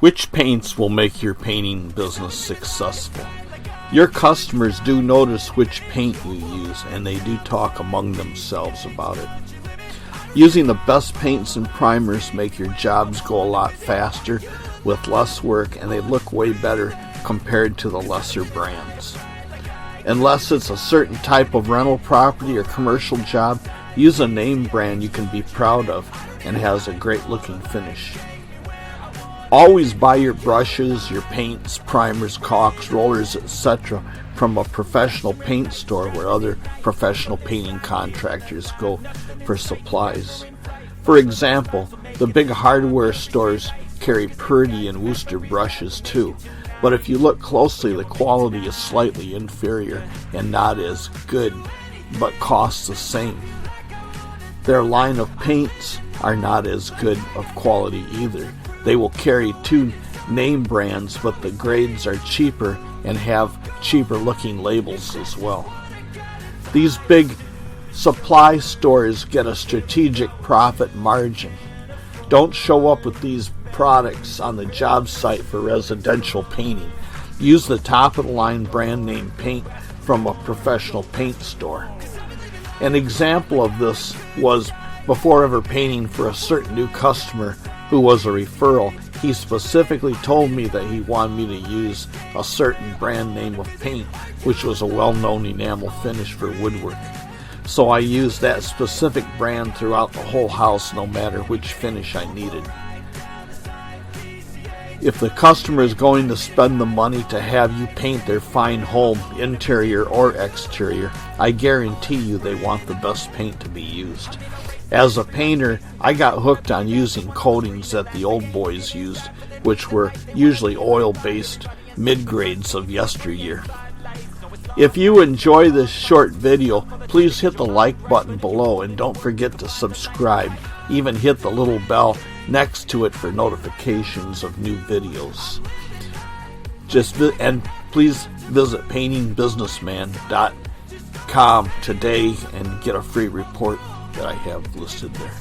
Which paints will make your painting business successful? Your customers do notice which paint you use, and they do talk among themselves about it. Using the best paints and primers make your jobs go a lot faster with less work, and they look way better compared to the lesser brands. Unless it's a certain type of rental property or commercial job, use a name brand you can be proud of and has a great looking finish. Always buy your brushes, your paints, primers, caulks, rollers, etc. from a professional paint store where other professional painting contractors go for supplies. For example, the big hardware stores carry Purdy and Worcester brushes too, but if you look closely, the quality is slightly inferior and not as good, but costs the same. Their line of paints are not as good of quality either. They will carry two name brands, but the grades are cheaper and have cheaper looking labels as well. These big supply stores get a strategic profit margin. Don't show up with these products on the job site for residential painting. Use the top of the line brand name paint from a professional paint store. An example of this was before ever painting for a certain new customer who was a referral. He specifically told me that he wanted me to use a certain brand name of paint, which was a well-known enamel finish for woodwork. So I used that specific brand throughout the whole house, no matter which finish I needed. If the customer is going to spend the money to have you paint their fine home, interior or exterior, I guarantee you they want the best paint to be used. As a painter, I got hooked on using coatings that the old boys used, which were usually oil-based mid-grades of yesteryear. If you enjoy this short video, please hit the like button below and don't forget to subscribe. Even hit the little bell next to it for notifications of new videos. And please visit paintingbusinessman.com today and get a free report that I have listed there.